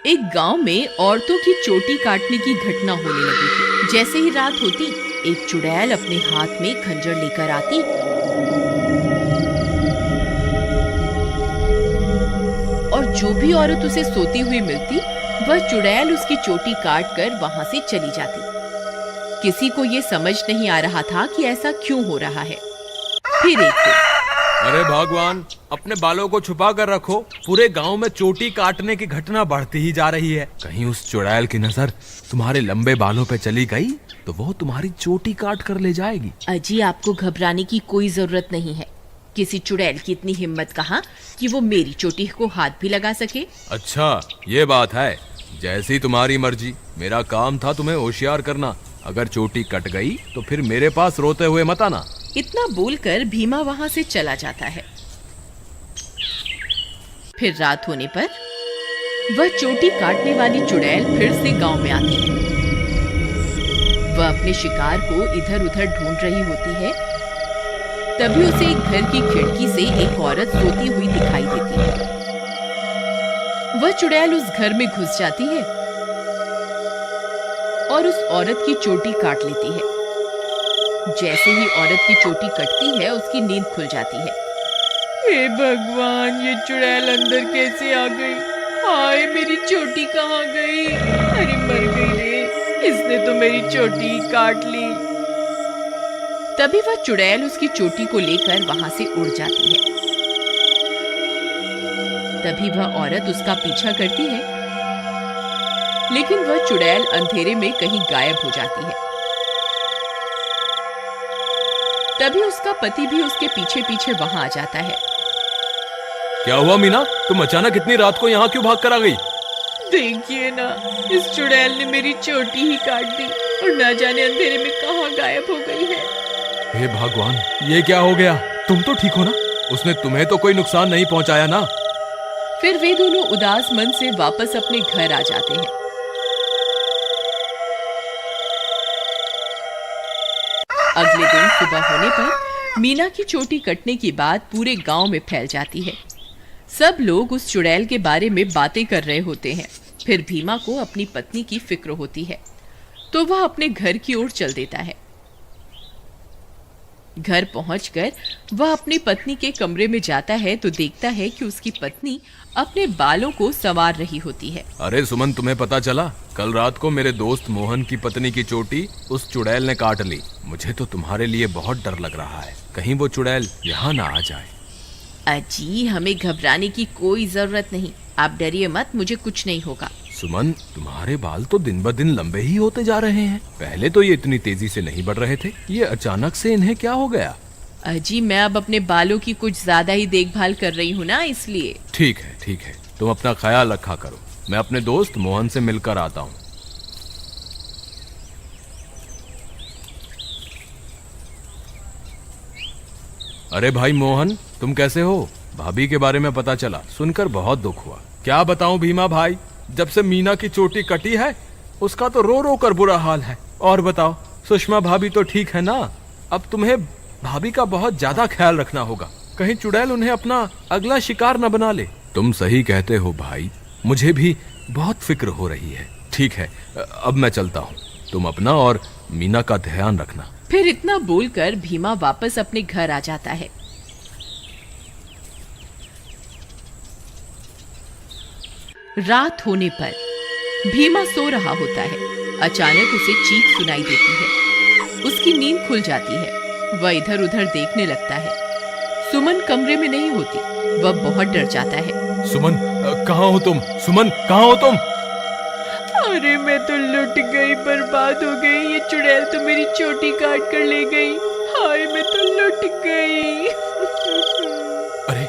एक गांव में औरतों की चोटी काटने की घटना होने लगी थी। जैसे ही रात होती, एक चुड़ैल अपने हाथ में खंजर लेकर आती और जो भी औरत उसे सोती हुई मिलती, वह चुड़ैल उसकी चोटी काट कर वहां से चली जाती। किसी को ये समझ नहीं आ रहा था कि ऐसा क्यों हो रहा है। फिर एक दिन, अरे भगवान, अपने बालों को छुपा कर रखो। पूरे गांव में चोटी काटने की घटना बढ़ती ही जा रही है। कहीं उस चुड़ैल की नजर तुम्हारे लंबे बालों पे चली गई तो वो तुम्हारी चोटी काट कर ले जाएगी। अजी, आपको घबराने की कोई जरूरत नहीं है। किसी चुड़ैल की इतनी हिम्मत कहाँ कि वो मेरी चोटी को हाथ भी लगा सके। अच्छा, ये बात है। जैसी तुम्हारी मर्जी। मेरा काम था तुम्हें होशियार करना। अगर चोटी कट गई तो फिर मेरे पास रोते हुए मत आना। इतना बोलकर भीमा वहां से चला जाता है। फिर रात होने पर वह चोटी काटने वाली चुड़ैल फिर से गांव में आती है। वह अपने शिकार को इधर उधर ढूंढ रही होती है। तभी उसे एक घर की खिड़की से एक औरत सोती हुई दिखाई देती है। वह चुड़ैल उस घर में घुस जाती है और उस औरत की चोटी काट लेती है। जैसे ही औरत की चोटी कटती है, उसकी नींद खुल जाती है। हे भगवान, ये चुड़ैल अंदर कैसे आ गई? हाय, मेरी चोटी कहाँ गई? अरे मर गई रे, इसने तो मेरी चोटी काट ली। तभी वह चुड़ैल उसकी चोटी को लेकर वहां से उड़ जाती है। तभी वह औरत उसका पीछा करती है, लेकिन वह चुड़ैल अंधेरे में कहीं गायब हो जाती है। तभी उसका पति भी उसके पीछे पीछे वहां आ जाता है। क्या हुआ मीना, तुम अचानक इतनी रात को यहाँ क्यों भाग कर आ गई? देखिए ना, इस चुड़ैल ने मेरी चोटी ही काट दी और न जाने अंधेरे में कहाँ गायब हो गई है। हे भगवान, ये क्या हो गया? तुम तो ठीक हो ना? उसने तुम्हें तो कोई नुकसान नहीं पहुंचाया ना? फिर वे दोनों उदास मन से वापस अपने घर आ जाते हैं। अगले दिन सुबह होने पर मीना की चोटी कटने की बात पूरे गांव में फैल जाती है। सब लोग उस चुड़ैल के बारे में बातें कर रहे होते हैं। फिर भीमा को अपनी पत्नी की फिक्र होती है, तो वह अपने घर की ओर चल देता है। घर पहुंचकर वह अपनी पत्नी के कमरे में जाता है तो देखता है कि उसकी पत्नी अपने बालों को संवार रही होती है। अरे सुमन, तुम्हें पता चला? कल रात को मेरे दोस्त मोहन की पत्नी की चोटी उस चुड़ैल ने काट ली। मुझे तो तुम्हारे लिए बहुत डर लग रहा है, कहीं वो चुड़ैल यहाँ ना आ जाए। अजी, हमें घबराने की कोई जरूरत नहीं। आप डरिए मत, मुझे कुछ नहीं होगा। सुमन, तुम्हारे बाल तो दिन ब दिन लंबे ही होते जा रहे हैं। पहले तो ये इतनी तेजी से नहीं बढ़ रहे थे। ये अचानक से इन्हें क्या हो गया? अजी, मैं अब अपने बालों की कुछ ज्यादा ही देखभाल कर रही हूँ ना, इसलिए। ठीक है, ठीक है, तुम अपना ख्याल रखा करो। मैं अपने दोस्त मोहन से मिलकर आता हूँ। अरे भाई मोहन, तुम कैसे हो? भाभी के बारे में पता चला, सुनकर बहुत दुख हुआ। क्या बताऊं भीमा भाई, जब से मीना की चोटी कटी है उसका तो रो रो कर बुरा हाल है। और बताओ, सुषमा भाभी तो ठीक है ना? अब तुम्हें भाभी का बहुत ज्यादा ख्याल रखना होगा, कहीं चुड़ैल उन्हें अपना अगला शिकार न बना ले। तुम सही कहते हो भाई, मुझे भी बहुत फिक्र हो रही है। ठीक है, अब मैं चलता हूँ। तुम अपना और मीना का ध्यान रखना। फिर इतना बोलकर भीमा वापस अपने घर आ जाता है। रात होने पर भीमा सो रहा होता है। अचानक उसे चीख सुनाई देती है। उसकी नींद खुल जाती है। वह इधर उधर देखने लगता है। सुमन कमरे में नहीं होती। वह बहुत डर जाता है। सुमन, कहाँ हो तुम? सुमन, कहाँ हो तुम? अरे, मैं तो लुट गई, बर्बाद हो गई। ये चुड़ैल तो मेरी चोटी काट कर ले गई। हाय, मैं तो लुट गई। अरे,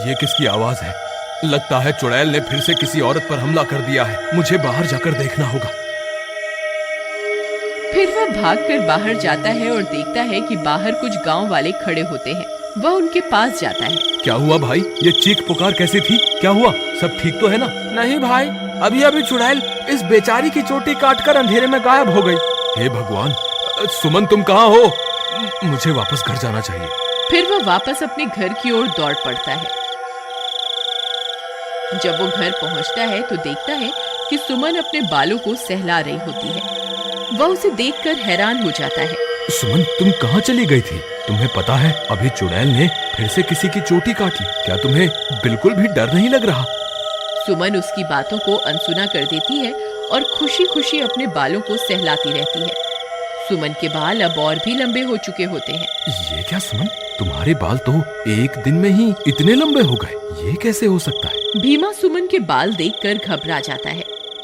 ये किसकी आवाज है? लगता है चुड़ैल ने फिर से किसी औरत पर हमला कर दिया है। मुझे बाहर जाकर देखना होगा। फिर वह भागकर बाहर जाता है और देखता है कि बाहर कुछ गांव वाले खड़े होते हैं। वह उनके पास जाता है। क्या हुआ भाई? ये चीख पुकार कैसी थी? क्या हुआ? सब ठीक तो है ना? नहीं भाई, अभी अभी चुड़ैल इस बेचारी की चोटी काटकर अंधेरे में गायब हो गई। हे भगवान, सुमन तुम कहाँ हो? मुझे वापस घर जाना चाहिए। फिर वह वापस अपने घर की ओर दौड़ पड़ता है। जब वो घर पहुंचता है तो देखता है कि सुमन अपने बालों को सहला रही होती है। वह उसे देखकर हैरान हो जाता है। सुमन, तुम कहाँ चली गई थी? तुम्हें पता है अभी चुड़ैल ने फिर से किसी की चोटी काट ली। क्या तुम्हें बिल्कुल भी डर नहीं लग रहा? सुमन उसकी बातों को अनसुना कर देती है और खुशी खुशी अपने बालों को सहलाती रहती है। सुमन के बाल अब और भी लंबे हो चुके होते हैं। ये क्या सुमन, तुम्हारे बाल तो एक दिन में ही इतने लंबे हो गए, ये कैसे हो सकता है? भीमा सुमन के बाल देखकर घबरा जाता है।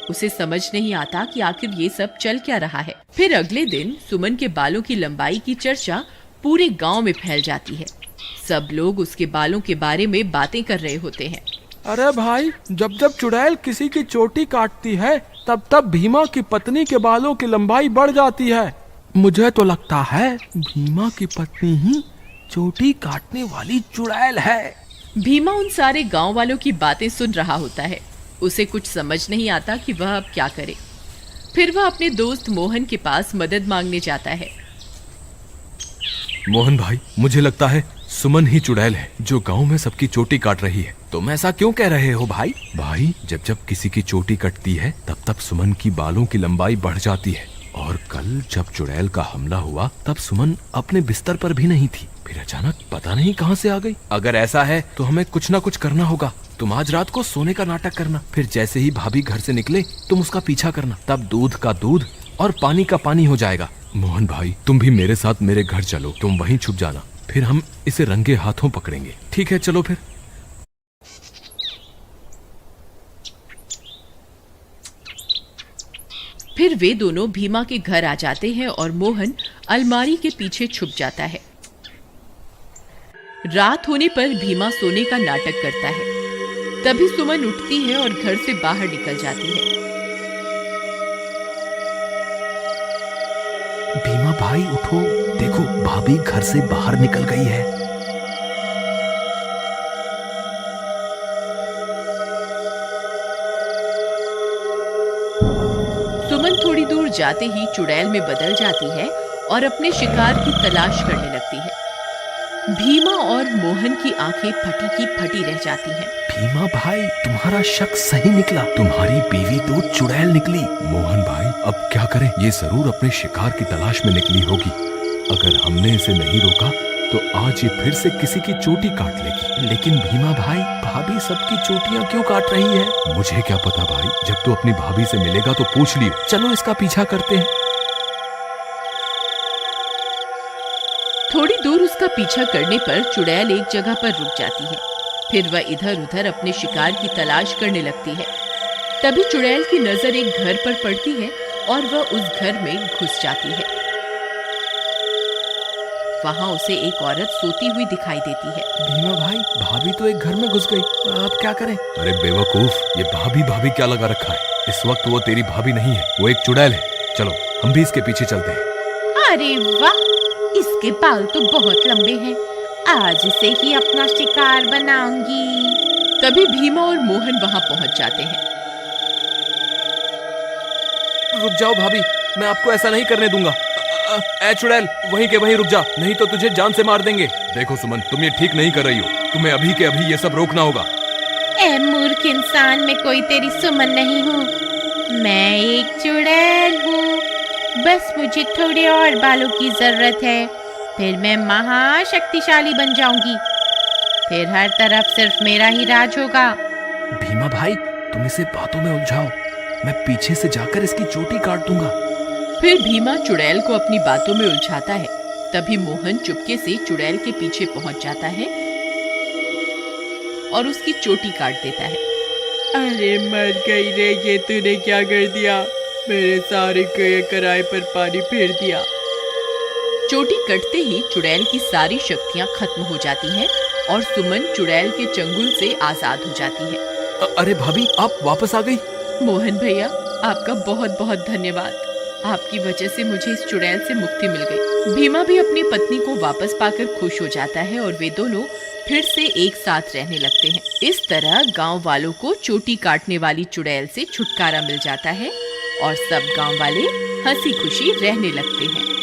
उसे समझ नहीं आता कि आखिर ये सब चल क्या रहा है। फिर अगले दिन सुमन के बालों की लंबाई की चर्चा पूरे गांव में फैल जाती है। सब लोग उसके बालों के बारे में बातें कर रहे होते हैं। अरे भाई, जब जब चुड़ैल किसी की चोटी काटती है तब तब भीमा की पत्नी के बालों की लंबाई बढ़ जाती है। मुझे तो लगता है भीमा की पत्नी ही चोटी काटने वाली चुड़ैल है। भीमा उन सारे गांव वालों की बातें सुन रहा होता है। उसे कुछ समझ नहीं आता कि वह अब क्या करे। फिर वह अपने दोस्त मोहन के पास मदद मांगने जाता है। मोहन भाई, मुझे लगता है सुमन ही चुड़ैल है जो गांव में सबकी चोटी काट रही है। तुम ऐसा क्यों कह रहे हो भाई? भाई, जब जब किसी की चोटी कटती है तब तब सुमन की बालों की लंबाई बढ़ जाती है। और कल जब चुड़ैल का हमला हुआ तब सुमन अपने बिस्तर पर भी नहीं थी, फिर अचानक पता नहीं कहां से आ गई। अगर ऐसा है तो हमें कुछ ना कुछ करना होगा। तुम आज रात को सोने का नाटक करना, फिर जैसे ही भाभी घर से निकले तुम उसका पीछा करना, तब दूध का दूध और पानी का पानी हो जाएगा। मोहन भाई, तुम भी मेरे साथ मेरे घर चलो, तुम वहीं छुप जाना, फिर हम इसे रंगे हाथों पकड़ेंगे। ठीक है, चलो फिर। फिर वे दोनों भीमा के घर आ जाते हैं और मोहन अलमारी के पीछे छुप जाता है। रात होने पर भीमा सोने का नाटक करता है। तभी सुमन उठती है और घर से बाहर निकल जाती है। भीमा भाई उठो, देखो भाभी घर से बाहर निकल गई है। सुमन थोड़ी दूर जाते ही चुड़ैल में बदल जाती है और अपने शिकार की तलाश करने लगती है। भीमा और मोहन की आंखें फटी की फटी रह जाती हैं। भीमा भाई, तुम्हारा शक सही निकला, तुम्हारी बीवी तो चुड़ैल निकली। मोहन भाई, अब क्या करें? ये जरूर अपने शिकार की तलाश में निकली होगी। अगर हमने इसे नहीं रोका तो आज ये फिर से किसी की चोटी काट लेगी। लेकिन भीमा भाई, भाभी सबकी चोटियां क्यों काट रही है? मुझे क्या पता भाई, जब तू अपनी भाभी से मिलेगा तो पूछ लियो। चलो इसका पीछा करते हैं। थोड़ी दूर उसका पीछा करने पर चुड़ैल एक जगह पर रुक जाती है। फिर वह इधर उधर अपने शिकार की तलाश करने लगती है। तभी चुड़ैल की नजर एक घर पर पड़ती है और वह उस घर में घुस जाती है। वहां उसे एक औरत सोती हुई दिखाई देती है। भीमा भाई, भाभी तो एक घर में घुस गई, अब क्या करें? अरे बेवकूफ, ये भाभी भाभी क्या लगा रखा है? इस वक्त वो तेरी भाभी नहीं है, वो एक चुड़ैल है। चलो हम भी इसके पीछे चलते हैं। अरे वाह, इसके बाल तो बहुत लंबे हैं, आज इसे ही अपना शिकार बनाऊंगी। तभी भीमा और मोहन वहां पहुंच जाते हैं। रुक जाओ भाभी, मैं आपको ऐसा नहीं करने दूंगा। ए चुड़ैल, वहीं के वहीं रुक जा, नहीं तो तुझे जान से मार देंगे। देखो सुमन, तुम ये ठीक नहीं कर रही हो, तुम्हें अभी के अभी ये सब रोकना होगा। ए मूर्ख इंसान, मैं कोई तेरी सुमन नहीं हूँ, मैं एक चुड़ैल हूँ। बस मुझे थोड़े और बालों की जरूरत है, फिर मैं महाशक्तिशाली बन जाऊंगी। फिर हर तरफ सिर्फ मेरा ही राज होगा। भीमा भाई, तुम इसे बातों में उलझाओ, मैं पीछे से जाकर इसकी चोटी काट दूंगा। फिर भीमा चुड़ैल को अपनी बातों में उलझाता है। तभी मोहन चुपके से चुड़ैल के पीछे पहुंच जाता है और उसकी चोटी काट देता है। अरे मर गई रे, ये तूने क्या कर दिया? मेरे सारे कराए पर पानी फेर दिया। चोटी कटते ही चुड़ैल की सारी शक्तियां खत्म हो जाती हैं और सुमन चुड़ैल के चंगुल से आजाद हो जाती है। अरे भाभी, आप वापस आ गई? मोहन भैया, आपका बहुत बहुत धन्यवाद। आपकी वजह से मुझे इस चुड़ैल से मुक्ति मिल गई। भीमा भी अपनी पत्नी को वापस पाकर खुश हो जाता है और वे दोनों फिर से एक साथ रहने लगते हैं। इस तरह गांव वालों को चोटी काटने वाली चुड़ैल से छुटकारा मिल जाता है और सब गांव वाले हंसी खुशी रहने लगते हैं।